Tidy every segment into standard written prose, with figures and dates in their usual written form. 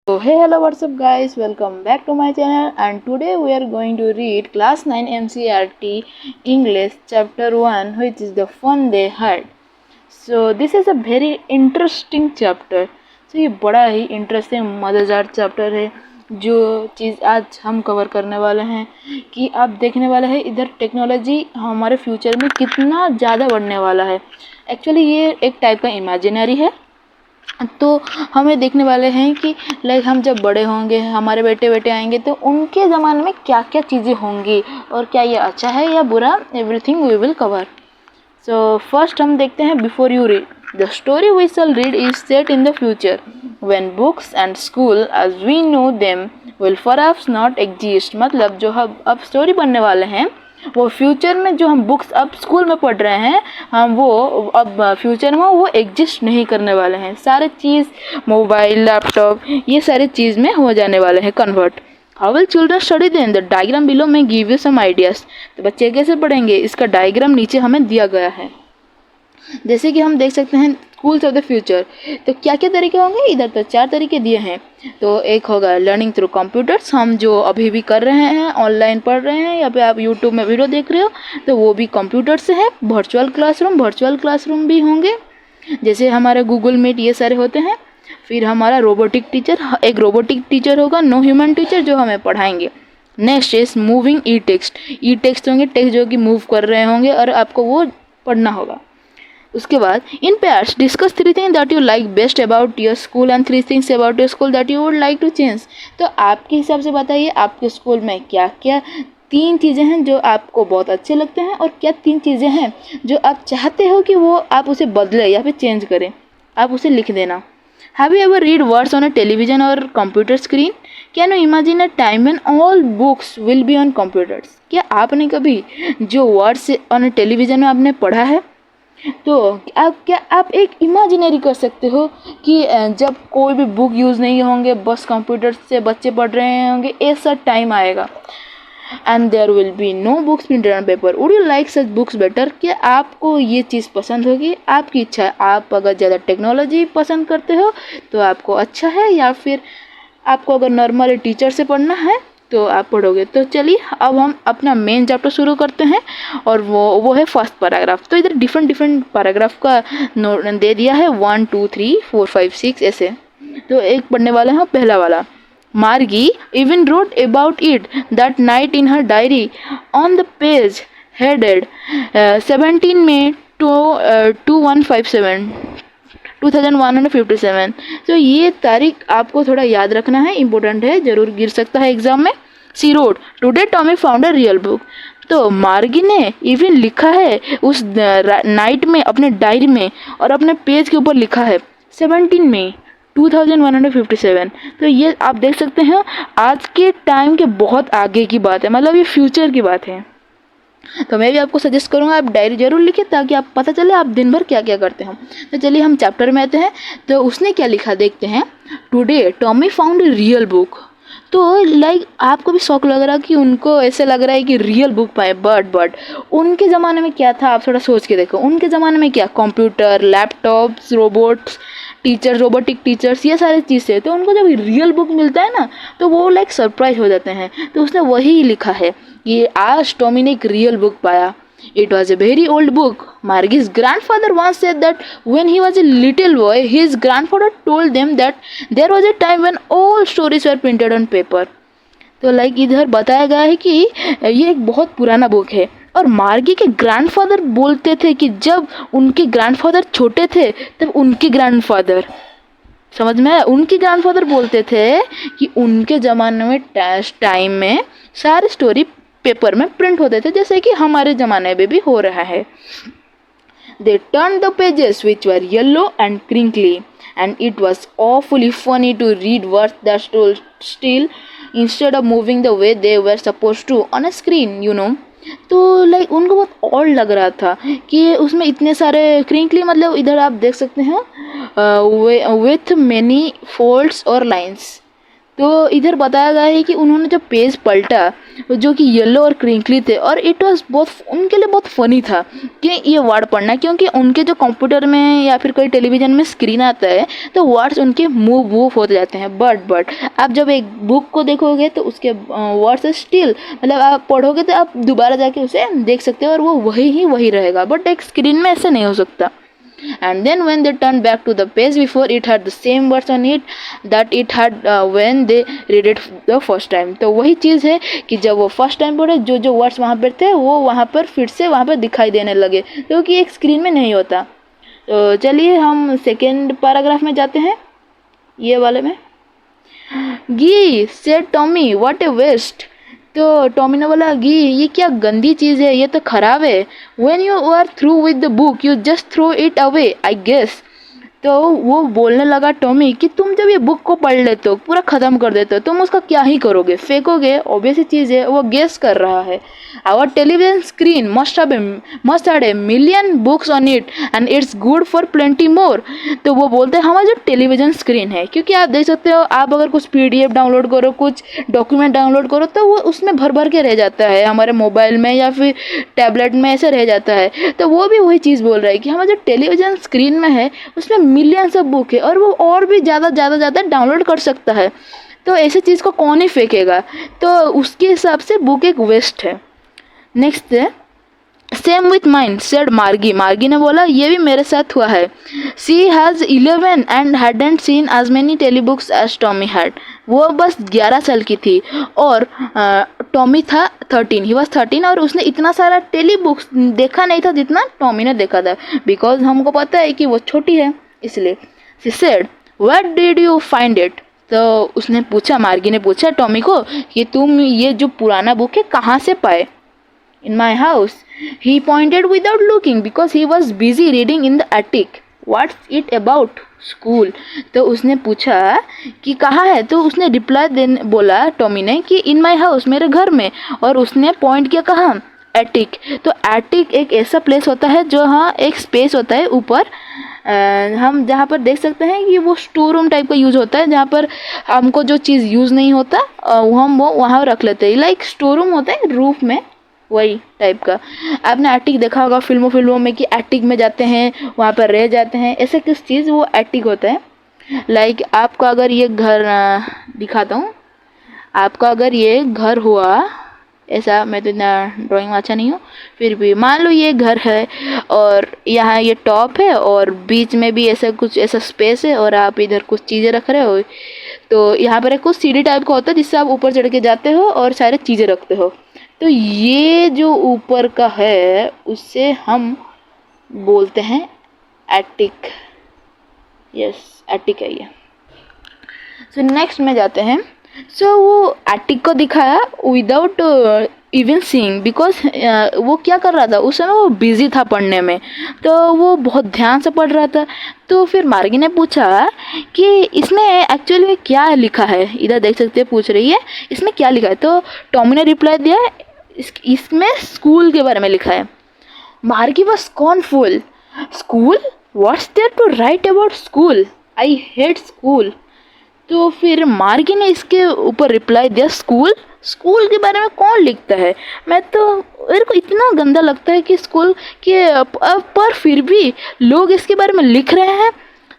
So hey, hello, what's up guys, welcome back to my channel, and today we are going to read class 9 MCRT English chapter 1, which is the fun they had. So this is a very interesting chapter. So ये बड़ा ही interesting मज़ेदार chapter है। जो चीज़ आज हम cover करने वाले हैं कि आप देखने वाले हैं इधर टेक्नोलॉजी हमारे फ्यूचर में कितना ज़्यादा बढ़ने वाला है। एक्चुअली ये एक टाइप का इमेजिनरी है, तो हमें देखने वाले हैं कि लाइक हम जब बड़े होंगे, हमारे बेटे बेटे आएंगे, तो उनके ज़माने में क्या क्या चीज़ें होंगी और क्या ये अच्छा है या बुरा, everything we will cover. So first हम देखते हैं before you read the story we shall read is set in the future when books and school as we know them will perhaps not exist. मतलब जो हम अब story पढ़ने वाले हैं वो फ्यूचर में, जो हम बुक्स अब स्कूल में पढ़ रहे हैं, हम वो अब फ्यूचर में वो एग्जिस्ट नहीं करने वाले हैं। सारे चीज़ मोबाइल, लैपटॉप, ये सारे चीज़ में हो जाने वाले हैं convert. How will children study then? The diagram below may give you some ideas. तो बच्चे कैसे पढ़ेंगे, इसका डायग्राम नीचे हमें दिया गया है। जैसे कि हम देख सकते हैं स्कूल्स ऑफ द फ्यूचर, तो क्या क्या तरीके होंगे, इधर तो 4 तरीके दिए हैं। तो एक होगा लर्निंग थ्रू कंप्यूटर्स, हम जो अभी भी कर रहे हैं, ऑनलाइन पढ़ रहे हैं या फिर आप यूट्यूब में वीडियो देख रहे हो, तो वो भी कंप्यूटर से है। वर्चुअल क्लासरूम भी होंगे, जैसे हमारे गूगल मीट, ये सारे होते हैं। फिर हमारा रोबोटिक टीचर, एक रोबोटिक टीचर होगा, नो ह्यूमन टीचर, जो हमें पढ़ाएंगे। Next is moving E text होंगे, टेक्स्ट जो कि मूव कर रहे होंगे और आपको वो पढ़ना होगा। उसके बाद in pairs discuss 3 things that you like best about your school and 3 things about your school that you would like to change. तो आपके हिसाब से बताइए आपके स्कूल में क्या क्या 3 चीज़ें हैं जो आपको बहुत अच्छे लगते हैं, और क्या 3 चीज़ें हैं जो आप चाहते हो कि वो आप उसे बदले या फिर चेंज करें। आप उसे लिख देना। Have you ever read words on a television और computer screen? Can you imagine a time when all books will be on computers? क्या आपने कभी जो वर्ड्स ऑन अ टेलीविजन में आपने पढ़ा है, तो आप एक इमेजिनरी कर सकते हो कि जब कोई भी बुक यूज़ नहीं होंगे, बस कंप्यूटर से बच्चे पढ़ रहे होंगे, ऐसा टाइम आएगा। And there will be no books printed on paper. Would you like such books better? क्या आपको ये चीज़ पसंद होगी? आपकी इच्छा है। आप अगर ज़्यादा टेक्नोलॉजी पसंद करते हो तो आपको अच्छा है, या फिर आपको अगर नॉर्मली टीचर से पढ़ना है तो आप पढ़ोगे। तो चलिए अब हम अपना मेन चैप्टर शुरू करते हैं, और वो है फर्स्ट पैराग्राफ। तो इधर डिफरेंट पैराग्राफ का नोट दे दिया है, 1 2 3 4 5 6 ऐसे। तो एक पढ़ने वाले हैं पहला वाला। मार्गी even wrote about it that night in her diary on the page headed 17 May 2157 2157। तो ये तारीख आपको थोड़ा याद रखना है, इम्पोर्टेंट है, जरूर गिर सकता है एग्जाम में। She wrote today Tommy found a real book. तो मार्गी ने इवन लिखा है उस नाइट में अपने डायरी में, और अपने पेज के ऊपर लिखा है 17 मई 2157। तो ये आप देख सकते हैं आज के टाइम के बहुत आगे की बात है, मतलब ये फ्यूचर की बात है। तो मैं भी आपको सजेस्ट करूँगा आप डायरी जरूर लिखें, ताकि आप पता चले आप दिन भर क्या क्या करते हो। तो चलिए हम चैप्टर में आते हैं। तो उसने क्या लिखा देखते हैं। Today Tommy found a real book. तो लाइक आपको भी शौक लग रहा कि उनको ऐसे लग रहा है कि रियल बुक पाए, बट उनके ज़माने में क्या था, आप थोड़ा सोच के देखो। उनके ज़माने में क्या, computer, laptops, robots, teachers, robotic teachers, ये सारी चीज़ें। तो उनको जब रियल बुक मिलता है ना, तो वो लाइक सरप्राइज हो जाते हैं। तो उसने वही लिखा है कि आज टॉमी ने एक रियल बुक पाया। It was a very old book. Margie's grandfather once said that when he was a little boy, his grandfather told them that there was a time when all stories were printed on paper. तो like इधर बताया गया है कि ये एक बहुत पुराना बुक है, और मार्गी के ग्रैंडफादर बोलते थे कि जब उनके ग्रैंडफादर छोटे थे तब उनके ग्रैंडफादर, समझ में आया, उनके ग्रैंडफादर बोलते थे कि उनके ज़माने में टाइम में सारी स्टोरी पेपर में प्रिंट होते थे, जैसे कि हमारे ज़माने में भी हो रहा है। They turned the pages which were yellow and crinkly, and it was awfully funny to read words that stood still instead of moving the way they were supposed to on a screen, you know. तो like उनको बहुत odd लग रहा था कि उसमें इतने सारे क्रिंकली, मतलब इधर आप देख सकते हैं विथ मैनी फोल्ड्स और लाइंस। तो इधर बताया गया है कि उन्होंने जब पेज पलटा जो कि येलो और क्रिंकली थे, और इट वाज बहुत उनके लिए बहुत फ़नी था कि ये वर्ड पढ़ना, क्योंकि उनके जो कंप्यूटर में या फिर कोई टेलीविज़न में स्क्रीन आता है तो वर्ड्स उनके मूव होते जाते हैं। बट आप जब एक बुक को देखोगे तो उसके वर्ड्स स्टिल, मतलब आप पढ़ोगे तो आप दोबारा जाके उसे देख सकते हो और वो वही रहेगा, बट एक स्क्रीन में ऐसा नहीं हो सकता। And then when they turned back to the page before, it had the same words on it that it had when they read it the first time. तो वही चीज़ है कि जब वो फर्स्ट टाइम पढ़े जो वर्ड्स वहाँ पर थे वो वहाँ पर फिर से वहाँ पर दिखाई देने लगे, क्योंकि एक स्क्रीन में नहीं होता। तो चलिए हम सेकेंड पैराग्राफ में जाते हैं, ये वाले में। Gee said Tommy what a waste. तो टॉमी ने बोला, गी ये क्या गंदी चीज़ है, ये तो ख़राब है। When you are through with the book you just throw it away I guess. तो वो बोलने लगा टॉमी कि तुम जब ये बुक को पढ़ लेते हो, पूरा ख़त्म कर देते हो, तुम उसका क्या ही करोगे, फेंकोगे, ऑब्वियस चीज़ है। वो गेस कर रहा है। Our television screen must had a million books on it and it's good for plenty more. तो वो बोलते हैं हमारा जो टेलीविज़न स्क्रीन है, क्योंकि आप देख सकते हो, आप अगर कुछ PDF डाउनलोड करो, कुछ डॉक्यूमेंट डाउनलोड करो, तो वो उसमें भर के रह जाता है, हमारे मोबाइल में या फिर टैबलेट में ऐसे रह जाता है। तो वो भी वही चीज़ बोल रहा है कि हमारा जो टेलीविज़न स्क्रीन में है उसमें मिलियंस ऑफ बुक है और वो और भी ज़्यादा डाउनलोड कर सकता है। तो ऐसी चीज़ को कौन ही फेंकेगा, तो उसके हिसाब से बुक एक वेस्ट है। नेक्स्ट है सेम विथ माइन सेड मार्गी। मार्गी ने बोला ये भी मेरे साथ हुआ है। She has 11 and hadn't seen as many telebooks as Tommy had. वो बस 11 साल की थी और टॉमी था 13, ही वॉज 13, और उसने इतना सारा टेली बुक्स देखा नहीं था जितना टॉमी ने देखा था, बिकॉज हमको पता है कि वो छोटी है इसलिए। She said where did you find it. तो उसने पूछा, मार्गी ने पूछा टॉमी को कि तुम ये जो पुराना बुक है कहाँ से पाए। In my house, he pointed without looking because he was busy reading in the attic. What's it about? School. तो उसने पूछा कि कहाँ है, तो उसने रिप्लाई बोला टॉमी ने कि इन माई हाउस, मेरे घर में, और उसने पॉइंट किया कहाँ, एटिक। तो एटिक एक ऐसा प्लेस होता है जो हाँ एक स्पेस होता है ऊपर, हम जहाँ पर देख सकते हैं कि वो स्टोर रूम टाइप का यूज़ होता है, जहाँ पर हमको जो चीज़ यूज़ नहीं होता हम वो वहाँ रख लेते हैं, लाइक स्टोर रूम होता है रूफ में, वही टाइप का। आपने एटिक देखा होगा फिल्मों में कि एटिक में जाते हैं, वहाँ पर रह जाते हैं, ऐसे किस चीज़ वो एटिक होता है। लाइक आपका अगर ये घर दिखाता हूँ, आपका अगर ये घर हुआ ऐसा, मैं तो इतना ड्राइंग में अच्छा नहीं हूँ, फिर भी मान लो ये घर है और यहाँ ये टॉप है और बीच में भी ऐसा कुछ ऐसा स्पेस है और आप इधर कुछ चीज़ें रख रहे हो, तो यहाँ पर एक कुछ सीढ़ी टाइप का होता है जिससे आप ऊपर चढ़ के जाते हो और सारे चीज़ें रखते हो। तो ये जो ऊपर का है उससे हम बोलते हैं एटिक। यस, एटिक है ये। सो नेक्स्ट में जाते हैं। सो वो एटिक को दिखाया विदाउट इवन सीइंग, बिकॉज वो क्या कर रहा था उस समय, वो बिजी था पढ़ने में, तो वो बहुत ध्यान से पढ़ रहा था। तो फिर मार्गी ने पूछा कि इसमें एक्चुअली में क्या लिखा है, इधर देख सकते हैं, पूछ रही है इसमें क्या लिखा है। तो टॉमी ने रिप्लाई दिया इसमें स्कूल के बारे में लिखा है। Margie was scornful. School, what's there to write about school, I hate school. तो फिर मार्गी ने इसके ऊपर रिप्लाई दिया स्कूल के बारे में कौन लिखता है, मैं तो, मेरे को इतना गंदा लगता है कि स्कूल के, पर फिर भी लोग इसके बारे में लिख रहे हैं।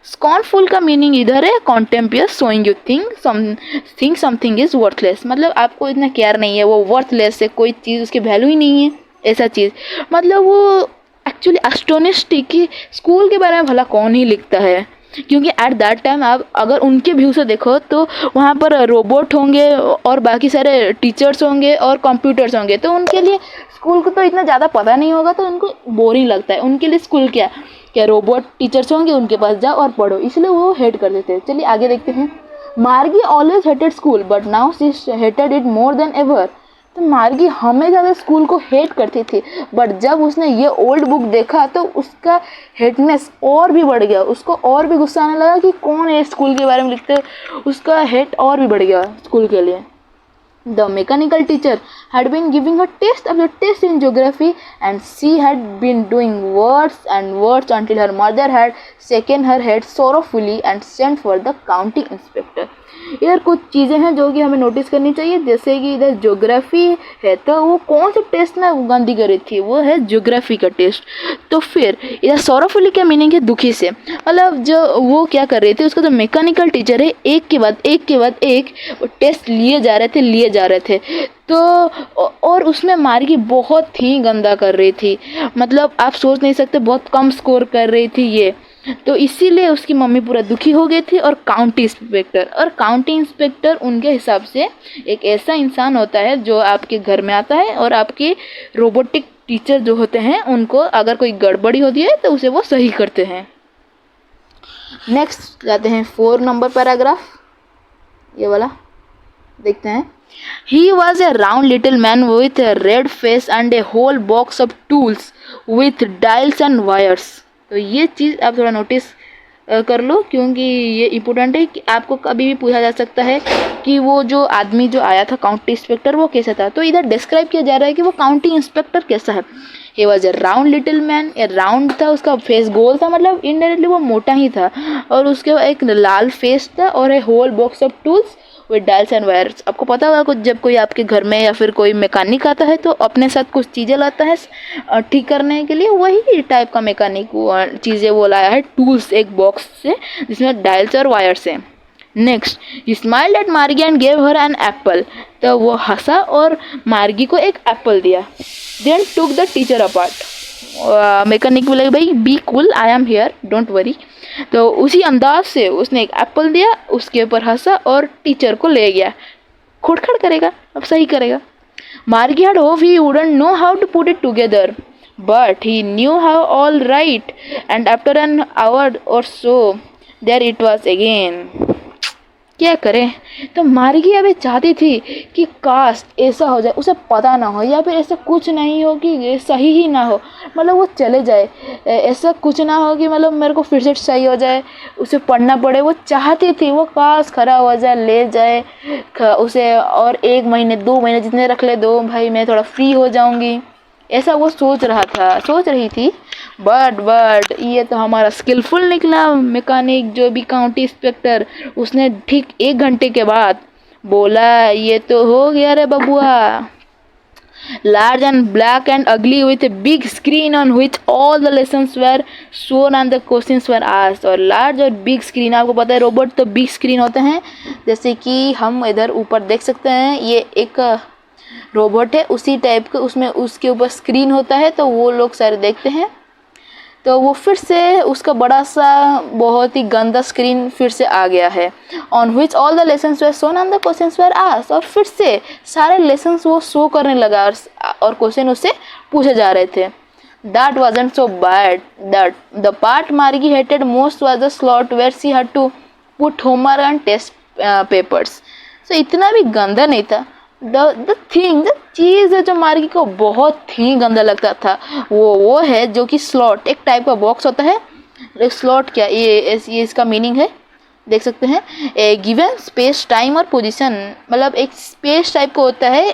स्कॉर्नफुल का मीनिंग इधर है contemptuous, showing you think something is worthless, मतलब आपको इतना केयर नहीं है, वो वर्थलेस है, कोई चीज़ उसकी वैल्यू ही नहीं है, ऐसा चीज़। मतलब वो एक्चुअली एस्टोनिश्ड कि स्कूल के बारे में भला कौन ही लिखता है, क्योंकि एट दैट टाइम आप अगर उनके व्यू से देखो तो वहाँ पर रोबोट होंगे और बाकी सारे टीचर्स होंगे और कंप्यूटर्स होंगे, तो उनके लिए स्कूल को तो इतना ज़्यादा पता नहीं होगा, तो उनको बोरिंग लगता है। उनके लिए स्कूल क्या रोबोट टीचर्स होंगे, उनके पास जाओ और पढ़ो, इसलिए वो हेट कर देते हैं। चलिए आगे देखते हैं। मार्गी always hated school but now she hated it more than ever. तो मार्गी हमेशा स्कूल को हेट करती थी, बट जब उसने ये ओल्ड बुक देखा तो उसका हेटनेस और भी बढ़ गया, उसको और भी गुस्सा आने लगा कि कौन है स्कूल के बारे में लिखते, उसका हेट और भी बढ़ गया स्कूल के लिए। The mechanical teacher had been giving her test after test in geography and she had been doing words and words until her mother had shaken her head sorrowfully and sent for the counting inspector. इधर कुछ चीज़ें हैं जो कि हमें notice करनी चाहिए, जैसे कि इधर ज्योग्राफी है, तो वो कौन से टेस्ट में गंदी करी थी, वो है ज्योग्राफी का टेस्ट। तो फिर इधर सॉरोफुली का मीनिंग है दुखी से, मतलब जो वो क्या कर रही थी, उसका जो मैकेनिकल टीचर है एक के बाद एक टेस्ट लिए जा रहे थे। तो और उसमें मार्गी बहुत ही गंदा कर रही थी, मतलब आप सोच नहीं सकते, बहुत कम स्कोर कर रही थी ये। तो इसीलिए उसकी मम्मी पूरा दुखी हो गई थी। और काउंटी इंस्पेक्टर उनके हिसाब से एक ऐसा इंसान होता है जो आपके घर में आता है और आपके रोबोटिक टीचर जो होते हैं उनको अगर कोई गड़बड़ी होती है तो उसे वो सही करते हैं। नेक्स्ट जाते हैं 4 नंबर पैराग्राफ, ये वाला देखते हैं। He was a round little man with a red face and a whole box of tools with dials and wires। तो ये चीज़ आप थोड़ा नोटिस कर लो, क्योंकि ये इम्पोर्टेंट है कि आपको कभी भी पूछा जा सकता है कि वो जो आदमी जो आया था काउंटी इंस्पेक्टर वो कैसा था। तो इधर डिस्क्राइब किया जा रहा है कि वो काउंटी इंस्पेक्टर कैसा है। He was A round little man, A round था, उसका फेस गोल था, मतलब इनडायरेक्टली वो मोटा ही था, और उसके एक लाल फेस था, और a whole box of tools with dials and wires. आपको पता होगा कुछ, जब कोई आपके घर में या फिर कोई मैकेनिक आता है तो अपने साथ कुछ चीज़ें लाता है ठीक करने के लिए, वही टाइप का मैकेनिक चीज़ें वो लाया है, टूल्स एक बॉक्स से जिसमें डायल्स और वायर्स हैं। Next, he smiled at Margie and gave her an apple. तो वो हंसा और मार्गी को एक एप्पल दिया। Then took the teacher apart. Mechanic बोले भाई be cool, I am here, don't worry. तो उसी अंदाज से उसने एक एप्पल दिया, उसके ऊपर हंसा और टीचर को ले गया। खुड़खड़ करेगा, अब सही करेगा। मार्गी had hoped he wouldn't know how to put it together, but he knew how all right, and after an hour or so there it was again। क्या करें। तो मार्गी अभी चाहती थी कि काश ऐसा हो जाए, उसे पता ना हो, या फिर ऐसा कुछ नहीं हो कि सही ही ना हो, मतलब वो चले जाए, ऐसा कुछ ना हो कि मतलब मेरे को फिर से सही हो जाए, उसे पढ़ना पड़े। वो चाहती थी वो काश खरा हो जाए, ले जाए उसे, और 1 महीने 2 महीने जितने रख ले दो भाई, मैं थोड़ा फ्री हो जाऊंगी, ऐसा वो सोच रही थी। बट ये तो हमारा स्किलफुल निकला मैकेनिक जो भी काउंटी इंस्पेक्टर, उसने ठीक 1 घंटे के बाद बोला ये तो हो गया रे बबुआ। Large and black and ugly with a big screen on which all the lessons were shown and the questions were asked। और large और big screen, आपको पता है रोबोट तो big screen होते हैं, जैसे कि हम इधर ऊपर देख सकते हैं, ये एक रोबोट है उसी टाइप का, उसमें उसके ऊपर स्क्रीन होता है, तो वो लोग सारे देखते हैं। तो वो फिर से उसका बड़ा सा बहुत ही गंदा स्क्रीन फिर से आ गया है, on which all the lessons were shown and the questions were asked. और फिर से सारे लेसन्स वो शो करने लगा और क्वेश्चन उससे पूछे जा रहे थे। That wasn't so bad, that the part Margie hated most was the slot where she had to put homework and test papers. So इतना भी गंदा नहीं था। द चीज़ है जो मार्गी को बहुत ही गंदा लगता था, वो है जो कि स्लॉट, एक टाइप का बॉक्स होता है। स्लॉट क्या, ये इसका मीनिंग है, देख सकते हैं, ए गिवन स्पेस टाइम और पोजीशन, मतलब एक स्पेस टाइप का होता है।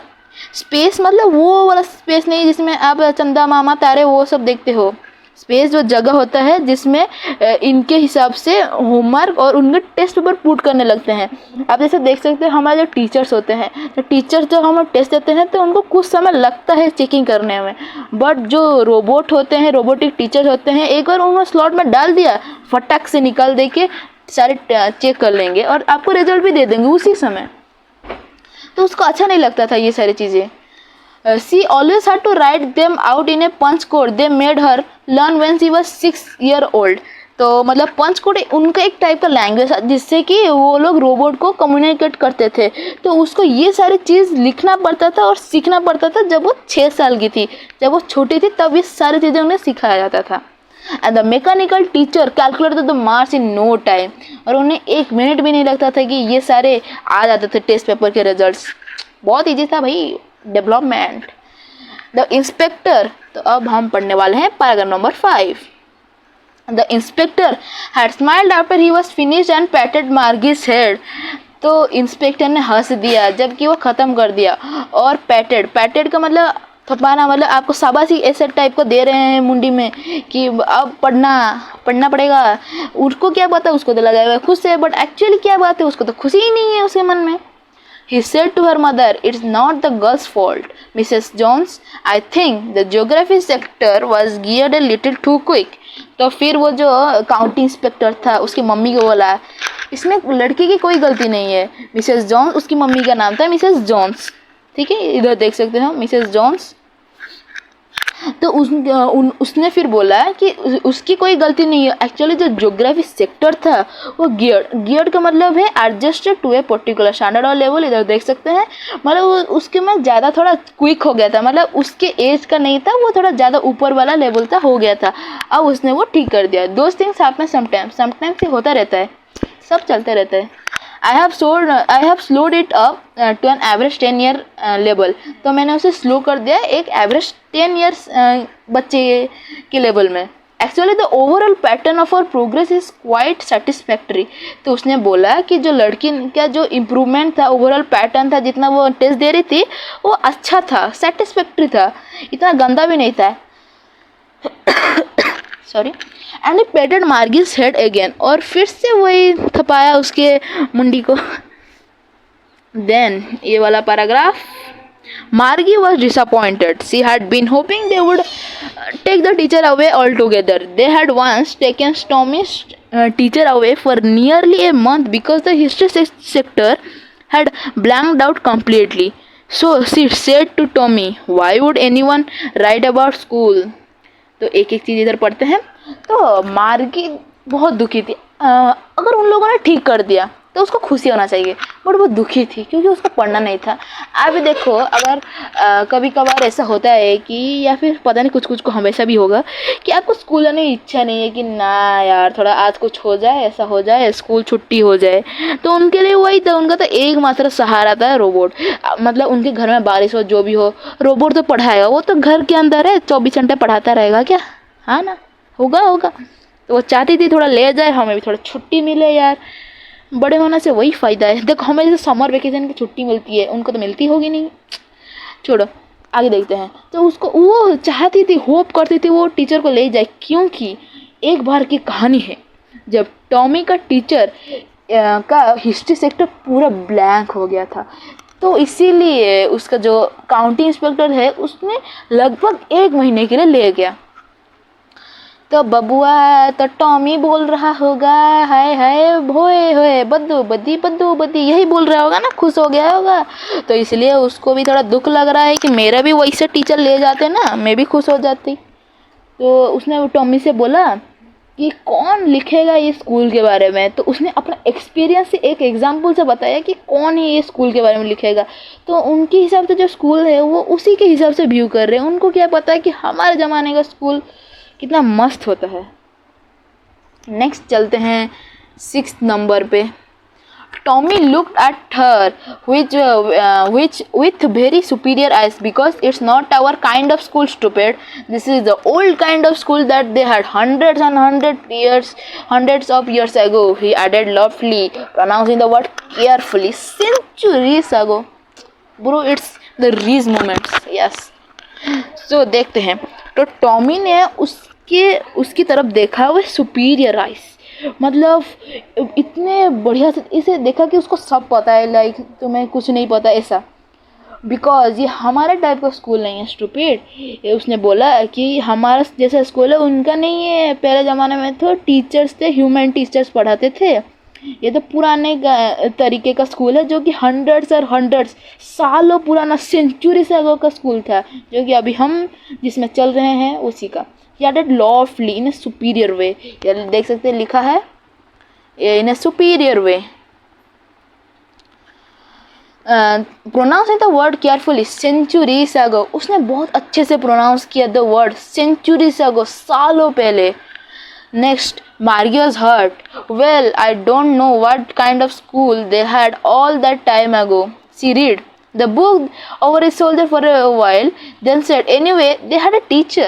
स्पेस मतलब वो वाला स्पेस नहीं जिसमें आप चंदा मामा तारे वो सब देखते हो। स्पेस जो जगह होता है जिसमें इनके हिसाब से होमवर्क और उनके टेस्ट पेपर पुट करने लगते हैं। आप जैसे देख सकते हैं हमारे जो टीचर्स होते हैं, तो टीचर्स जब हम टेस्ट देते हैं तो उनको कुछ समय लगता है चेकिंग करने में, बट जो रोबोट होते हैं, रोबोटिक टीचर्स होते हैं, एक बार उन्होंने स्लॉट में डाल दिया, फटाक से निकाल दे के सारे चेक कर लेंगे और आपको रिजल्ट भी दे देंगे उसी समय। तो उसको अच्छा नहीं लगता था ये सारी चीज़ें। She always had to write them out in a punch code they made her learn when she was 6 years old। तो मतलब पंच कोड उनका एक टाइप का लैंग्वेज है जिससे कि वो लोग रोबोट को कम्युनिकेट करते थे। तो उसको ये सारी चीज़ लिखना पड़ता था और सीखना पड़ता था। जब वो 6 साल की थी, जब वो छोटी थी, तब ये सारी चीज़ें उन्हें सिखाया जाता था। And the mechanical teacher calculated the marks in no time. और उन्हें 1 मिनट भी नहीं लगता था कि ये सारे आ जाते थे टेस्ट पेपर के रिजल्ट्स। बहुत ईजी था भाई, डेवलपमेंट। द इंस्पेक्टर, तो अब हम पढ़ने वाले हैं paragraph number 5। The inspector had smiled after he was finished and patted Margie's head. तो इंस्पेक्टर ने हंस दिया जबकि वो ख़त्म कर दिया, और पैटेड का मतलब थपाना मतलब आपको शाबाशी ऐसे टाइप को दे रहे हैं मुंडी में कि अब पढ़ना पड़ेगा। उसको क्या पता, उसको तो लगाया हुआ खुश है, बट एक्चुअली क्या बात है उसको तो खुशी ही नहीं है उसके मन में। He said to her mother, "It's not the girl's fault, Mrs. Jones. I think the geography sector was geared a little too quick." तो फिर वो जो काउंटी इंस्पेक्टर था उसकी मम्मी को बोला, इसमें लड़की की कोई गलती नहीं है। मिसेस जॉन्स, उसकी मम्मी का नाम था मिसेस जॉन्स, ठीक है, इधर देख सकते हो मिसेस जॉन्स। तो उसने फिर बोला कि उसकी कोई गलती नहीं है। एक्चुअली जो ज्योग्राफी सेक्टर था वो गियर्ड का मतलब है adjusted to a particular standard और लेवल, इधर देख सकते हैं। मतलब उसके में ज़्यादा थोड़ा क्विक हो गया था, मतलब उसके एज का नहीं था, वो थोड़ा ज़्यादा ऊपर वाला लेवल था, हो गया था। अब उसने वो ठीक कर दिया। दोज थिंग्स हैपन समटाइम्स से होता रहता है, सब चलते रहता है। I have slowed it up to an average 10 year level. तो मैंने उसे स्लो कर दिया एक एवरेज 10 years बच्चे के लेवल में। Actually the overall pattern of our progress is quite satisfactory. तो उसने बोला कि जो लड़की का जो इम्प्रूवमेंट था, ओवरऑल पैटर्न था, जितना वो टेस्ट दे रही थी वो अच्छा था, सेटिस्फैक्ट्री था, इतना गंदा भी नहीं था। सॉरी। एंड पेटेड मार्गीज हेड अगेन, और फिर से वही थपाया उसके मुंडी को। देन ये वाला paragraph, Margie was disappointed. She had been hoping they would take the teacher away altogether. They had once taken Tommy's teacher away for nearly a month because the history sector had blanked out completely. So she said to Tommy, "Why would anyone write about school?" तो एक एक चीज़ इधर पढ़ते हैं। तो मार्गी बहुत दुखी थी। अगर उन लोगों ने ठीक कर दिया तो उसको खुशी होना चाहिए, बट वो दुखी थी क्योंकि उसको पढ़ना नहीं था। आप भी देखो, अगर कभी कभार ऐसा होता है कि, या फिर पता नहीं कुछ को हमेशा भी होगा कि आपको स्कूल जाने की इच्छा नहीं है कि ना यार थोड़ा आज कुछ हो जाए, ऐसा हो जाए, स्कूल छुट्टी हो जाए। तो उनके लिए वही था, उनका तो एकमात्र सहारा था रोबोट। मतलब उनके घर में बारिश हो, जो भी हो, रोबोट तो पढ़ाएगा। वो तो घर के अंदर है, 24 घंटे पढ़ाता रहेगा क्या? हाँ ना, होगा। तो वो चाहती थी थोड़ा ले जाए, हमें भी थोड़ा छुट्टी मिले यार। बड़े होने से वही फ़ायदा है। देखो, हमें जैसे समर वेकेशन की छुट्टी मिलती है, उनको तो मिलती होगी नहीं। छोड़ो, आगे देखते हैं। तो उसको वो चाहती थी, होप करती थी वो टीचर को ले जाए, क्योंकि एक बार की कहानी है जब टॉमी का टीचर का हिस्ट्री सेक्टर पूरा ब्लैंक हो गया था। तो इसीलिए उसका जो काउंटी इंस्पेक्टर है उसने लगभग 1 महीने के लिए ले गया। तो बबुआ, तो टॉमी बोल रहा होगा, हाय हाय भोए होए बद्दू बद्दी, यही बोल रहा होगा ना, खुश हो गया होगा। तो इसलिए उसको भी थोड़ा दुख लग रहा है कि मेरा भी वैसे टीचर ले जाते ना, मैं भी खुश हो जाती। तो उसने वो टॉमी से बोला कि कौन लिखेगा ये स्कूल के बारे में। तो उसने अपना एक्सपीरियंस से एक एग्जाम्पल से बताया कि कौन ही ये स्कूल के बारे में लिखेगा। तो उनके हिसाब से जो स्कूल है वो उसी के हिसाब से व्यू कर रहे हैं। उनको क्या पता है कि हमारे ज़माने का स्कूल कितना मस्त होता है। नेक्स्ट चलते हैं 6th नंबर पे। Tommy looked at her which with very superior eyes, because it's not our kind of school, stupid. This is the old kind of school that they had hundreds of years ago, he added loftily, pronouncing the word carefully. Centuries ago, bro, it's the Reese moments. Yes. So देखते हैं। तो Tommy ने उसकी तरफ देखा, वो superior ice, मतलब इतने बढ़िया से इसे देखा कि उसको सब पता है, लाइक तुम्हें कुछ नहीं पता ऐसा। बिकॉज ये हमारे टाइप का स्कूल नहीं है, स्टूपिड। उसने बोला कि हमारा जैसा स्कूल है उनका नहीं है। पहले ज़माने में तो टीचर्स थे, ह्यूमन टीचर्स पढ़ाते थे। ये तो पुराने तरीके का स्कूल है जो कि हंड्रेड्स सालों पुराना, सेंचुरी से अगो का स्कूल था, जो कि अभी हम जिसमें चल रहे हैं उसी का। एडेड लॉफली इन ए सुपीरियर वे, देख सकते हैं लिखा है in a superior way. Pronouncing the word carefully, centuries ago, उसने बहुत अच्छे से प्रोनाउंस किया द वर्ड सेंचुरीज अगो, सालों पहले। Next, Margie was hurt. Well, I don't know what kind of school they had all that time ago. She read the book over his shoulder for a while, then said, "Anyway, they had a teacher."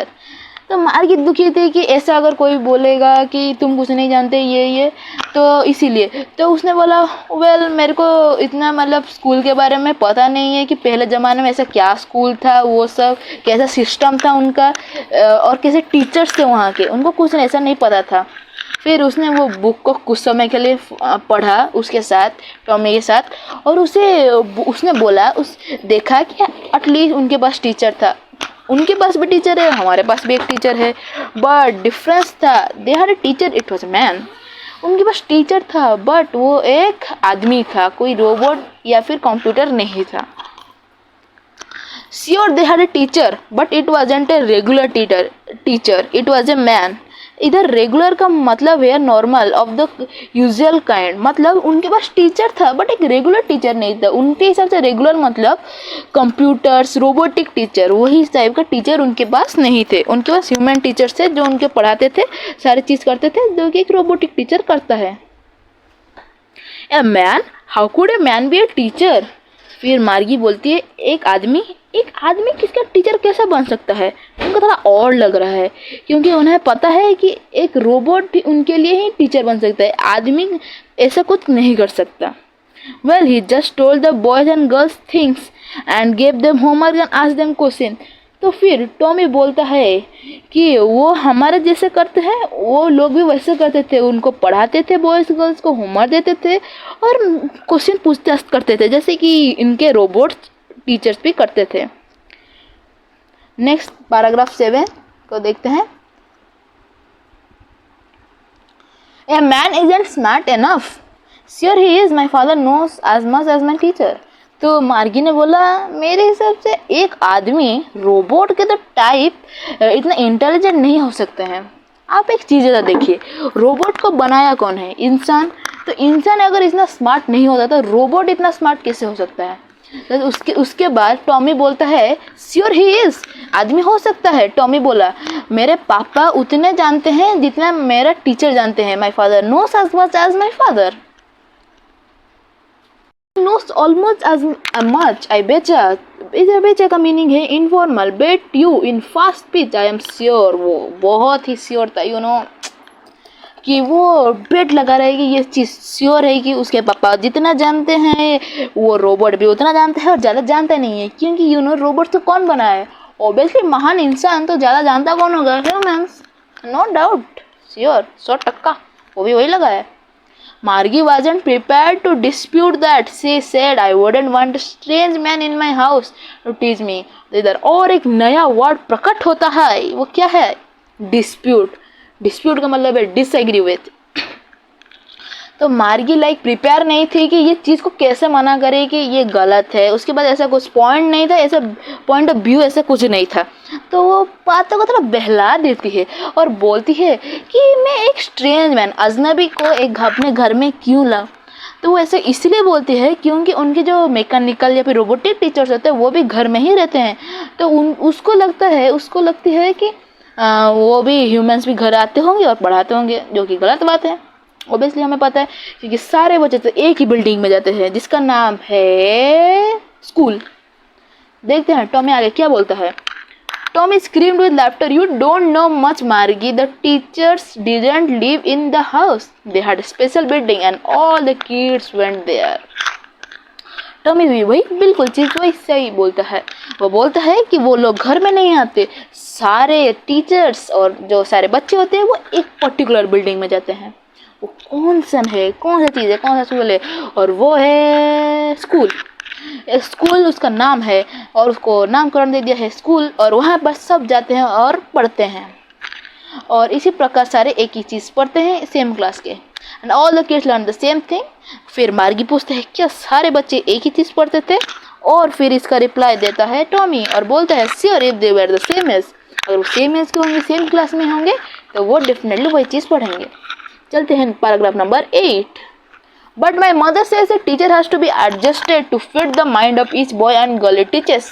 तो मार्गी दुखी थी कि ऐसा अगर कोई बोलेगा कि तुम कुछ नहीं जानते ये तो इसीलिए तो उसने बोला वेल मेरे को इतना मतलब स्कूल के बारे में पता नहीं है कि पहले ज़माने में ऐसा क्या स्कूल था, वो सब कैसा सिस्टम था उनका और कैसे टीचर्स थे वहाँ के, उनको कुछ ऐसा नहीं पता था। फिर उसने वो बुक को कुछ समय के लिए पढ़ा उसके साथ, टॉमी के साथ, और उसने बोला देखा कि एटलीस्ट उनके पास टीचर था, उनके पास भी टीचर है, हमारे पास भी एक टीचर है, बट डिफरेंस था, they had a teacher, it was a man. उनके पास टीचर था बट वो एक आदमी था, कोई रोबोट या फिर कंप्यूटर नहीं था। Sure, they had a teacher, but it wasn't a regular teacher. It was a man. इधर रेगुलर का मतलब है normal of the usual kind, मतलब उनके पास टीचर था बट एक रेगुलर टीचर नहीं था। उनके हिसाब से रेगुलर मतलब कंप्यूटर्स, रोबोटिक टीचर, वही टाइप का टीचर उनके पास नहीं थे। उनके पास ह्यूमन टीचर्स थे जो उनके पढ़ाते थे, सारी चीज़ करते थे, जो कि एक रोबोटिक टीचर करता है। A man, how could a man B a teacher? फिर मार्गी बोलती है एक आदमी किसका टीचर कैसे बन सकता है? उनको थोड़ा और लग रहा है क्योंकि उन्हें पता है कि एक रोबोट भी उनके लिए ही टीचर बन सकता है, आदमी ऐसा कुछ नहीं कर सकता। Well he just told the boys and girls things and gave them homework and asked them question. तो फिर टॉमी बोलता है कि वो हमारे जैसे करते हैं, वो लोग भी वैसे करते थे, उनको पढ़ाते थे, बॉयज़ गर्ल्स को होमवर्क देते थे और क्वेश्चन पूछताछ करते थे, जैसे कि इनके रोबोट टीचर्स भी करते थे। नेक्स्ट पैराग्राफ 7 को देखते हैं। A man isn't smart enough, sure he is, my father knows as much as my teacher. तो मार्गी ने बोला मेरे हिसाब से एक आदमी रोबोट के तो टाइप इतना इंटेलिजेंट नहीं हो सकते हैं। आप एक चीज़ ज़्यादा देखिए, रोबोट को बनाया कौन है? इंसान। तो इंसान अगर इतना स्मार्ट नहीं होता तो रोबोट इतना स्मार्ट कैसे हो सकता है? तो उसके बाद टॉमी बोलता है श्योर ही इज, आदमी हो सकता है। टॉमी बोला मेरे पापा उतने जानते हैं जितना मेरा टीचर जानते हैं, my father knows as much as my father knows almost as much, I betcha। इस बेचा का मीनिंग है informal, bet you in fast speech, I am sure. वो बहुत ही श्योर था, यू नो, कि वो बेट लगा रहा है कि ये चीज़ श्योर है कि उसके पापा जितना जानते हैं वो रोबोट भी उतना जानता है और ज़्यादा जानता नहीं है, क्योंकि यू नो रोबोट तो कौन बना है? ऑब्वियसली महान इंसान, तो ज़्यादा जानता कौन होगा? ह्यूमंस, नो डाउट, श्योर, 100%, वो भी वही लगा है। Margie wasn't prepared to dispute that. She said, I wouldn't want a strange man in my house to teach me। इधर और एक नया वर्ड प्रकट होता है, वो क्या है? डिस्प्यूट। डिस्प्यूट का मतलब है डिसएग्री विथ। तो मार्गी प्रिपेयर नहीं थी कि ये चीज़ को कैसे मना करे कि ये गलत है। उसके बाद ऐसा कुछ पॉइंट नहीं था, ऐसा पॉइंट ऑफ व्यू ऐसा कुछ नहीं था। तो वो बातों को थोड़ा बहला देती है और बोलती है कि मैं एक स्ट्रेंज मैन, अजनबी को एक अपने घर में क्यों लाऊं? तो वो ऐसे इसलिए बोलती है क्योंकि उनके जो मैकेनिकल या फिर रोबोटिक टीचर्स होते हैं वो भी घर में ही रहते हैं। तो उसको लगती है कि वो भी ह्यूमंस भी घर आते होंगे और पढ़ाते होंगे, जो कि गलत बात है। ऑब्वियसली हमें पता है क्योंकि सारे बच्चे तो एक ही बिल्डिंग में जाते हैं जिसका नाम है स्कूल। देखते हैं टॉमी आगे क्या बोलता है। Tommy screamed with laughter, you don't know much, Margie. The teachers didn't live in the house. They had a special building and all the kids went there। Tommy भी वही बिल्कुल चीज़ वही सही बोलता है। वो बोलता है कि वो लोग घर में नहीं आते, सारे टीचर्स और जो सारे बच्चे होते हैं वो एक पर्टिकुलर बिल्डिंग में जाते हैं। वो कौन सा चीज़ है, कौन सा स्कूल है? और वो है स्कूल। स्कूल उसका नाम है और उसको नामकरण दे दिया है स्कूल, और वहाँ पर सब जाते हैं और पढ़ते हैं और इसी प्रकार सारे एक ही चीज़ पढ़ते हैं सेम क्लास के। And all the kids learn the same thing. फिर मार्गी पूछते हैं क्या सारे बच्चे एक ही चीज़ पढ़ते थे? और फिर इसका रिप्लाई देता है टॉमी और बोलता है sure, if they were the same age, अगर वो सेम एज के होंगे, सेम क्लास में होंगे तो वो डेफिनेटली वही चीज़ पढ़ेंगे। चलते हैं paragraph number 8। But my mother says a teacher has to be adjusted to fit the mind of each boy and girl it teaches,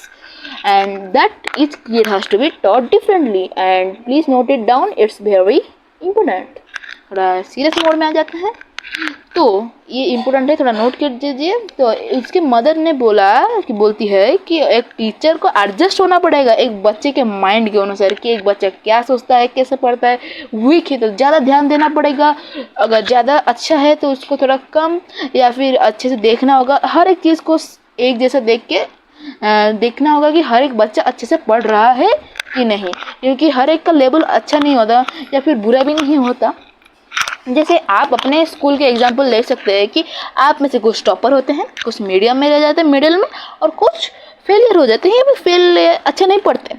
and that each kid has to be taught differently, and please note it down, it's very important। थोड़ा serious mode में आ जाते हैं। तो ये important है, थोड़ा note कर दीजिए। तो उसके मदर ने बोलती है कि एक टीचर को एडजस्ट होना पड़ेगा एक बच्चे के माइंड के अनुसार, कि एक बच्चा क्या सोचता है, कैसे पढ़ता है। वीक है तो ज़्यादा ध्यान देना पड़ेगा, अगर ज़्यादा अच्छा है तो उसको थोड़ा कम, या फिर अच्छे से देखना होगा। हर एक चीज़ को एक जैसा देख के देखना होगा कि हर एक बच्चा अच्छे से पढ़ रहा है कि नहीं, क्योंकि हर एक का लेवल अच्छा नहीं होता या फिर बुरा भी नहीं होता। जैसे आप अपने स्कूल के एग्जाम्पल ले सकते हैं कि आप में से कुछ टॉपर होते हैं, कुछ मीडियम में रह जाते हैं, मिडिल में, और कुछ फेलियर हो जाते हैं या फिर फेल अच्छा नहीं पढ़ते।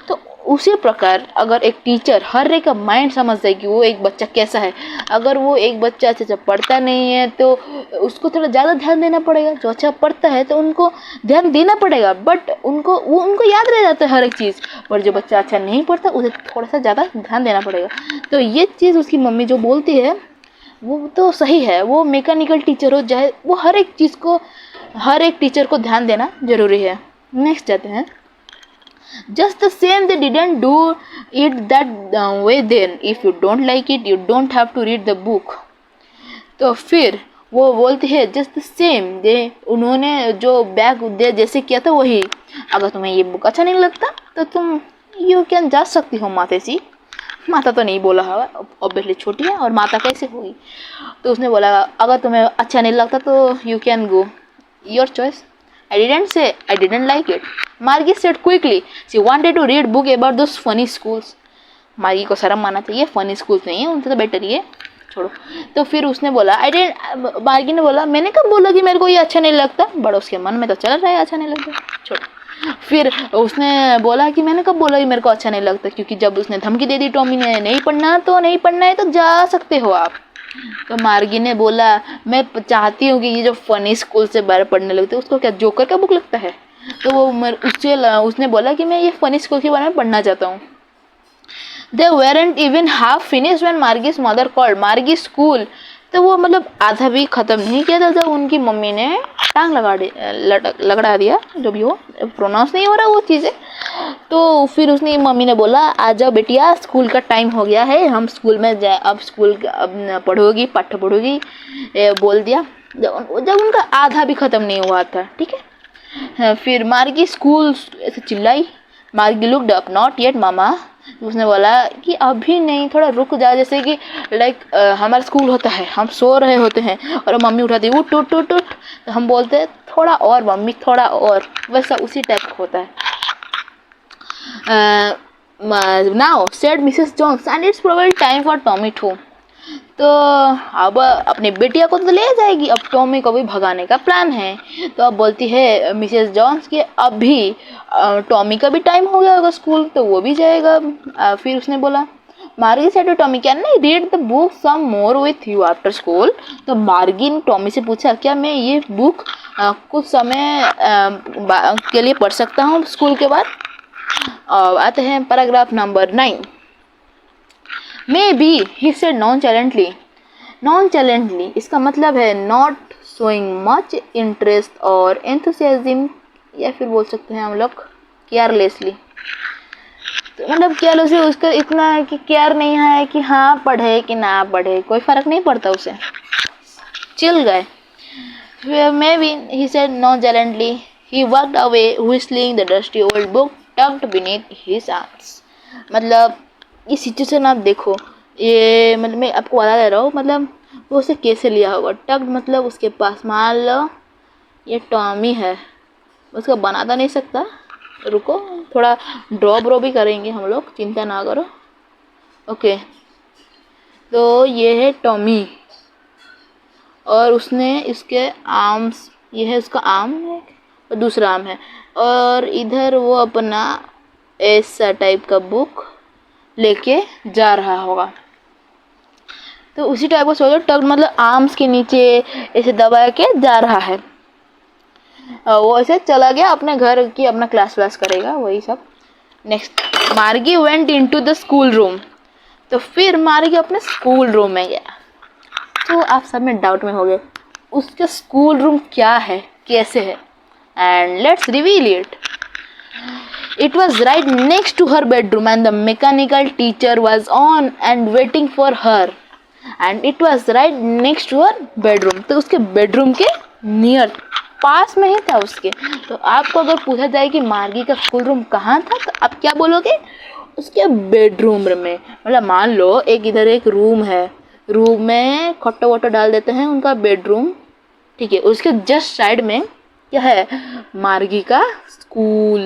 तो उसी प्रकार अगर एक टीचर हर एक का माइंड समझता है कि वो एक बच्चा कैसा है, अगर वो एक बच्चा अच्छे से पढ़ता नहीं है तो उसको थोड़ा ज़्यादा ध्यान देना पड़ेगा। जो अच्छा पढ़ता है तो उनको ध्यान देना पड़ेगा, बट उनको याद रह जाता है हर एक चीज़। पर जो बच्चा अच्छा नहीं पढ़ता उसे थोड़ा सा ज़्यादा ध्यान देना पड़ेगा। तो ये चीज़ उसकी मम्मी जो बोलती है वो तो सही है। वो मैकेनिकल टीचर हो चाहे, वो हर एक चीज़ को, हर एक टीचर को ध्यान देना ज़रूरी है। नेक्स्ट जाते हैं। Just the same, they didn't do it that way then. If you don't like it, you don't have to read the book. तो फिर वो बोलती है जस्ट द सेम, दे उन्होंने जो बैक दे जैसे किया था वही। अगर तुम्हें ये बुक अच्छा नहीं लगता तो तुम यू कैन जा सकती हो माता सी। माता तो नहीं बोला होगा, ऑब्वियसली छोटी है और माता कैसे होगी। तो उसने बोला अगर तुम्हें अच्छा नहीं लगता तो you can go, your choice. I didn't say I didn't like it. Margie said quickly. She wanted to read book about those funny schools. मार्गी को शर्म माना चाहिए, फनी स्कूल्स नहीं है, उनसे तो बेटर ये छोड़ो। तो फिर उसने बोला मार्गी ने बोला मैंने कब बोला कि मेरे को ये अच्छा नहीं लगता, बट उसके मन में तो चल रहा है अच्छा नहीं लगता, छोड़ो। फिर उसने बोला कि मैंने कब बोला कि मेरे को अच्छा नहीं लगता, क्योंकि जब उसने धमकी दे दी टॉमी ने नहीं पढ़ना तो नहीं पढ़ना है तो जा सकते हो आप। तो मार्गी ने बोला मैं चाहती हूँ कि ये जो फनी स्कूल से बाहर पढ़ने लगते उसको क्या जोकर का बुक लगता है। तो वो उसने बोला कि मैं ये फनी स्कूल के बारे में पढ़ना चाहता हूँ। They weren't even half finished when Margie's mother called. मार्गी स्कूल तो वो मतलब आधा भी ख़त्म नहीं किया था जब उनकी मम्मी ने टांग लगड़ा दिया, जो भी हो, प्रोनाउंस नहीं हो रहा वो चीज़ें। तो फिर उसने मम्मी ने बोला आ जाओ बेटिया, स्कूल का टाइम हो गया है, हम स्कूल में जाए, अब पढ़ोगी, पाठ पढ़ोगी, बोल दिया जब उनका आधा भी ख़त्म नहीं हुआ था। ठीक है, फिर मार्गी स्कूल ऐसे चिल्लाई। मार्गी लुक्ड अप, नॉट येट मामा। उसने बोला कि अभी नहीं, थोड़ा रुक जा। जैसे कि लाइक हमारा स्कूल होता है, हम सो रहे होते हैं और मम्मी उठाती है उठ उठ उठ उठ, तो हम बोलते हैं थोड़ा और मम्मी थोड़ा और, वैसा उसी टाइप का होता है। Now said Mrs Jones and it's probably time for Tommy too. तो अब अपनी बेटिया को तो ले जाएगी, अब टॉमी को भी भगाने का प्लान है। तो अब बोलती है मिसेस जॉन्स कि अभी टॉमी का भी टाइम हो गया होगा स्कूल, तो वो भी जाएगा। फिर उसने बोला Margie said to Tommy can I read the book some more with you after school. तो मार्गी ने टॉमी से पूछा क्या मैं ये बुक कुछ समय के लिए पढ़ सकता हूँ स्कूल के बाद। आते हैं paragraph number 9। Maybe, he said nonchalantly. Nonchalantly इसका मतलब है not showing much interest और enthusiasm, या फिर बोल सकते हैं हम लोग carelessly। तो मतलब carelessly उसका इतना है कि केयर नहीं है कि हाँ पढ़े कि ना पढ़े, कोई फ़र्क नहीं पड़ता उसे, चिल गए। Maybe, he said nonchalantly. He walked away whistling the dusty old book tucked beneath his arms. मतलब ये सिचुएशन आप देखो, ये मतलब मैं आपको बता दे रहा हूँ, मतलब वो उसे कैसे लिया होगा। टक्ड मतलब उसके पास, मान लो ये टॉमी है, उसको बना तो नहीं सकता, रुको थोड़ा ड्रॉ भी करेंगे हम लोग, चिंता ना करो। ओके, तो ये है टॉमी और उसने इसके आर्म्स, ये है उसका आर्म है और दूसरा आर्म है, और इधर वो अपना ऐसा टाइप का बुक लेके जा रहा होगा। तो उसी टाइप का सोचो, टक मतलब आर्म्स के नीचे ऐसे दबा के जा रहा है। वो ऐसे चला गया अपने घर की, अपना क्लास करेगा वही सब। नेक्स्ट, मार्गी went into the school room. तो फिर मार्गी अपने स्कूल रूम में गया। तो आप सब में डाउट में हो गए उसका स्कूल रूम क्या है, कैसे है, and let's reveal it. It was right next to her bedroom and the mechanical teacher was on and waiting for her. And it was right next to her bedroom. तो उसके bedroom के near पास में ही था उसके। तो आपको अगर पूछा जाए कि मार्गी का स्कूल रूम कहाँ था, तो आप क्या बोलोगे? उसके बेडरूम में। मतलब मान लो एक इधर एक रूम है, रूम में खट्टा वट्टा डाल देते हैं, उनका बेडरूम, ठीक है। उसके जस्ट साइड में क्या है? मार्गी का स्कूल,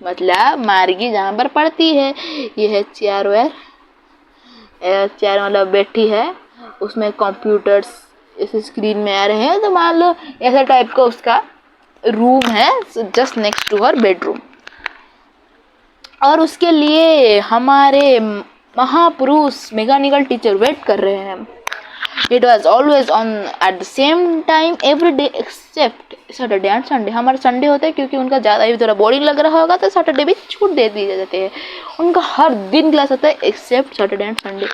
मतलब मार्गी जहाँ पर पढ़ती है। ये है चेयर वेयर, चेयर मतलब बैठी है, उसमें कंप्यूटर्स इस स्क्रीन में आ रहे हैं। तो मान लो ऐसा टाइप का उसका रूम है just next to her bedroom. और उसके लिए हमारे महापुरुष मैकेनिकल टीचर वेट कर रहे हैं। It was always on at the same time every day except Saturday and Sunday। हमारा संडे होता है क्योंकि उनका ज़्यादा ही थोड़ा बोरिंग लग रहा होगा, तो सैटरडे भी छूट दे दी जाती है। उनका हर दिन क्लास होता है एक्सेप्ट सैटरडे एंड संडे।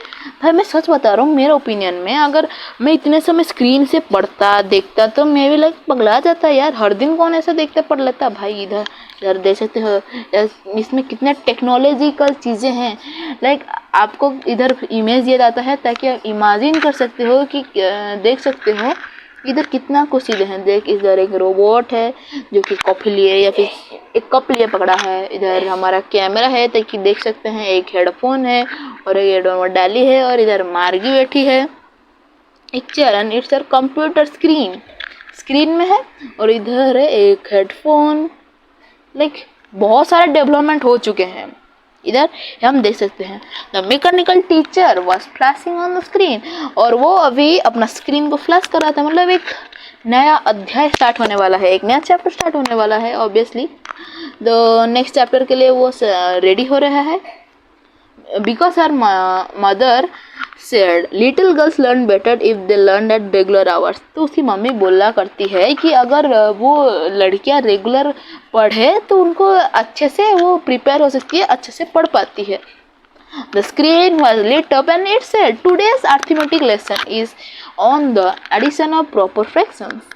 भाई मैं सच बता रहा हूँ, मेरे ओपिनियन में अगर मैं इतने समय स्क्रीन से पढ़ता देखता तो मैं भी लाइक पगला जाता यार। हर दिन कौन ऐसा देखता पढ़ लेता भाई। इधर इधर देख सकते हो, इसमें कितने टेक्नोलॉजिकल चीज़ें हैं। लाइक आपको इधर इमेज दिया जाता है ताकि आप इमेजिन कर सकते हो कि देख सकते हो इधर कितना कुछ चीज़ें हैं। देख इधर एक रोबोट है जो कि कॉफी लिए या फिर एक कप लिए पकड़ा है। इधर हमारा कैमरा है ताकि देख सकते हैं। एक हेडफोन है और एक हेडफोन डाली है। और इधर मार्गी बैठी है, एक chair and it's computer screen में है। और इधर है एक हेडफोन। लाइक बहुत सारे डेवलपमेंट हो चुके हैं। इधर हम देख सकते हैं the mechanical teacher was flashing on the screen. और वो अभी अपना स्क्रीन को फ्लैश कर रहा था। मतलब एक नया अध्याय स्टार्ट होने वाला है, एक नया चैप्टर स्टार्ट होने वाला है। ऑब्वियसली द नेक्स्ट चैप्टर के लिए वो रेडी हो रहा है। Because her mother said little girls learn better if they learn at regular hours. तो उसकी मम्मी बोला करती है कि अगर वो लड़कियां रेगुलर पढ़े तो उनको अच्छे से वो प्रिपेयर हो सकती है, अच्छे से पढ़ पाती है। The screen was lit up and it said today's arithmetic lesson is on the addition of proper fractions।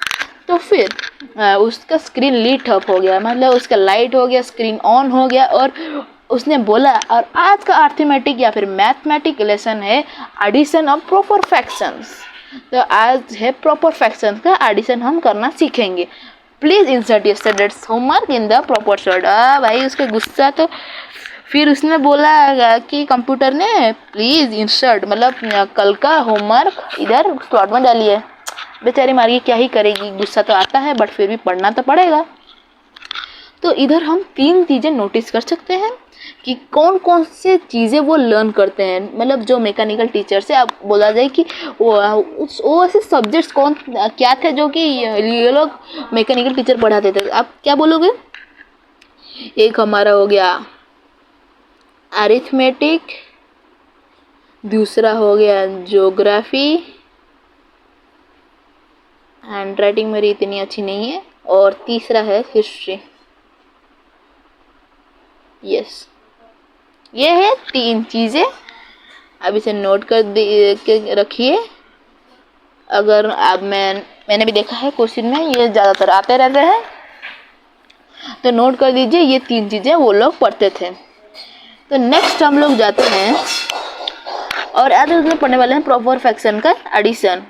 तो फिर उसका स्क्रीन लीट अप हो गया, मतलब उसका लाइट हो गया, स्क्रीन ऑन हो गया। और उसने बोला और आज का अर्थमेटिक या फिर मैथमेटिक लेसन है एडिशन ऑफ प्रॉपर फ्रैक्शंस। तो आज है प्रॉपर फ्रैक्शंस का एडिशन हम करना सीखेंगे। Please insert yesterday's homework in the proper short. भाई उसके गुस्सा। तो फिर उसने बोला कि कंप्यूटर ने प्लीज़ इंसर्ट मतलब कल का होमवर्क इधर स्लॉट में डालिए। बेचारी मार्गी क्या ही करेगी, गुस्सा तो आता है बट फिर भी पढ़ना तो पड़ेगा। तो इधर हम 3 चीज़ें नोटिस कर सकते हैं कि कौन कौन से चीज़ें वो लर्न करते हैं। मतलब जो मैकेनिकल टीचर से आप बोला जाए कि वो ऐसे सब्जेक्ट्स कौन क्या थे जो कि ये लोग मैकेनिकल टीचर पढ़ाते थे। आप क्या बोलोगे? एक हमारा हो गया अरिथमेटिक, दूसरा हो गया ज्योग्राफी, हैंड राइटिंग मेरी इतनी अच्छी नहीं है, और तीसरा है हिस्ट्री। यस, ये है 3 चीज़ें। अब इसे नोट कर के रखिए। अगर आप मैंने भी देखा है क्वेश्चन में ये ज़्यादातर आते रहते हैं, तो नोट कर दीजिए ये 3 चीज़ें वो लोग पढ़ते थे। तो नेक्स्ट हम लोग जाते हैं और आज उसमें पढ़ने वाले हैं प्रॉपर फ्रैक्शन का एडिशन।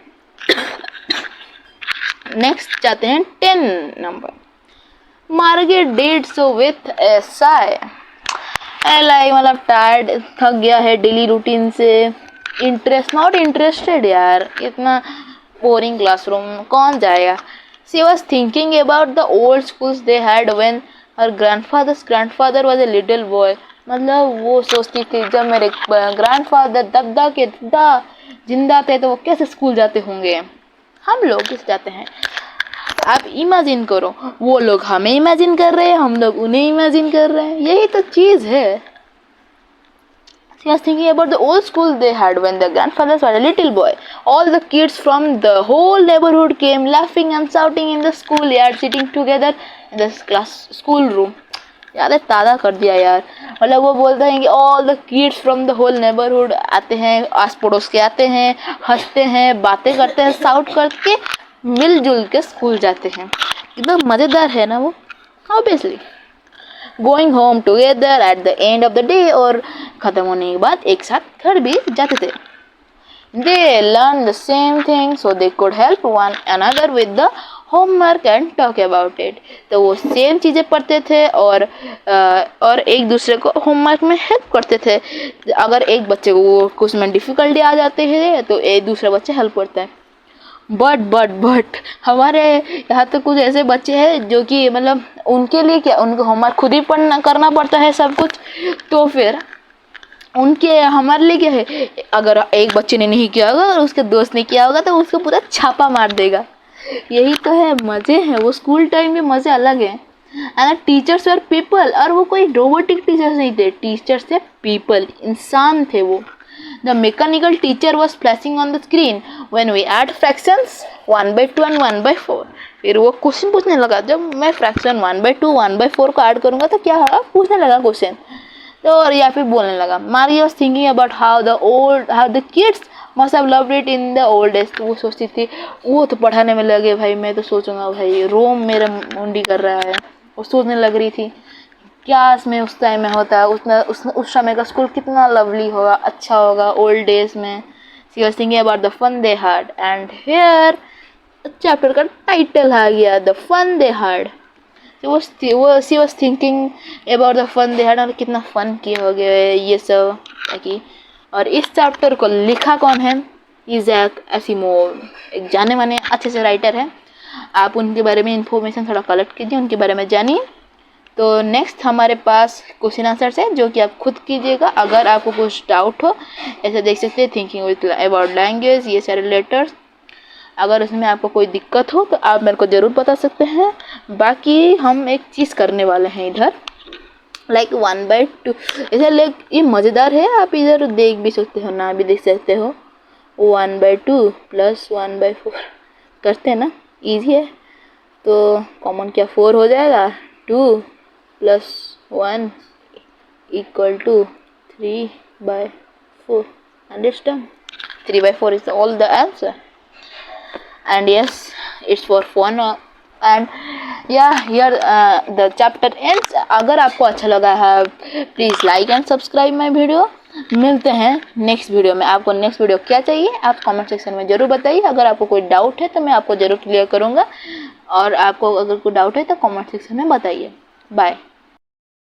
नेक्स्ट जाते हैं 10 नंबर। मार्गे did so with A Sai. Like मतलब टायर्ड, थक गया है डेली रूटीन से। नॉट इंटरेस्टेड यार, इतना बोरिंग क्लासरूम कौन जाएगा। She was thinking about the old schools they had when her grandfather was a little boy. मतलब वो सोचती थी जब मेरे ग्रैंडफादर दादा के दादा जिंदा थे तो वो कैसे स्कूल जाते होंगे, हम लोग किस जाते हैं। आप इमेजिन करो, वो लोग हमें इमेजिन कर रहे हैं, हम लोग उन्हें इमेजिन कर रहे हैं, यही तो चीज़ है। She was thinking about the old school they had when their grandfathers were a little boy. All the kids from the whole neighborhood came laughing and shouting in the schoolyard, sitting together in the school room. याद है, ताज़ा कर दिया यार। मतलब वो बोलते हैं कि all the kids from the whole neighbourhood आते हैं, आस पड़ोस के आते हैं, हंसते हैं, बातें करते हैं, साउट करके मिलजुल के स्कूल जाते हैं। एकदम मज़ेदार है ना वो। Obviously going home together at the end of the day, और ख़त्म होने के बाद एक साथ घर भी जाते थे। They learn the same thing so they could help one another with the homework and talk about it. तो वो सेम चीज़ें पढ़ते थे और एक दूसरे को होमवर्क में हेल्प करते थे. अगर एक बच्चे को कुछ में डिफ़िकल्टी आ जाती है तो एक दूसरा बच्चा हेल्प करता है. बट हमारे यहाँ तो कुछ ऐसे बच्चे हैं जो कि मतलब उनके लिए क्या, उनको होमवर्क खुद ही करना पड़ता है सब कुछ. तो फिर उनके हमारे लिए क्या है, अगर एक बच्चे ने नहीं किया होगा और उसके दोस्त ने किया होगा तो उसको पूरा छापा मार देगा. यही तो है, मज़े हैं. वो स्कूल टाइम के मज़े अलग हैं. एंड टीचर्स और पीपल, और वो कोई रोबोटिक टीचर्स नहीं थे. टीचर्स थे पीपल, इंसान थे वो. The mechanical teacher was flashing on the screen when we add fractions 1/2 and 1/4. फिर वो क्वेश्चन पूछने लगा. जब मैं फ्रैक्शन 1/2 1/4 को ऐड करूँगा तो क्या होगा, पूछने लगा क्वेश्चन. तो और या फिर बोलने लगा. Maria was thinking about how the kids must have loved it in the old days. तो वो सोचती थी, वो तो पढ़ाने में लगे भाई, मैं तो सोचूंगा भाई रोम मेरा मुंडी कर रहा है. वो सोचने लग रही थी क्या इसमें उस टाइम में होता है, उस समय का स्कूल कितना लवली होगा, अच्छा होगा ओल्ड डेज में. She was thinking about the fun they had. And here chapter का टाइटल आ गया, the fun they had. She was thinking about the fun they had, और कितना फन किए हो गए ये सब ताकि. और इस चैप्टर को लिखा कौन है, इज़ैक एसिमोव. एक जाने माने अच्छे से राइटर है. आप उनके बारे में इंफॉर्मेशन थोड़ा कलेक्ट कीजिए, उनके बारे में जानिए. तो नेक्स्ट हमारे पास क्वेश्चन आंसर्स है जो कि आप खुद कीजिएगा. अगर आपको कुछ डाउट हो, ऐसे देख सकते हैं थिंकिंग विद अबाउट लैंग्वेज, ये सारे लेटर्स. अगर उसमें आपको कोई दिक्कत हो तो आप मेरे को ज़रूर बता सकते हैं. बाकी हम एक चीज़ करने वाले हैं इधर, लाइक 1/2 ऐसा. लाइक ये मज़ेदार है, आप इधर देख भी सकते हो, ना भी देख सकते हो. 1/2 प्लस 1/4 करते हैं ना, ईजी है. तो कॉमन क्या 4 हो जाएगा. 2 plus 1 equal to 3/4. Understand. 3/4 is all the answer. And yes, it's for fun. And yeah, here the chapter ends. अगर आपको अच्छा लगा है please like and subscribe my video. मिलते हैं नेक्स्ट वीडियो में. आपको नेक्स्ट वीडियो क्या चाहिए आप कमेंट सेक्शन में ज़रूर बताइए. अगर आपको कोई डाउट है तो मैं आपको ज़रूर क्लियर करूँगा, और आपको अगर कोई डाउट है तो कमेंट सेक्शन में बताइए. बाय.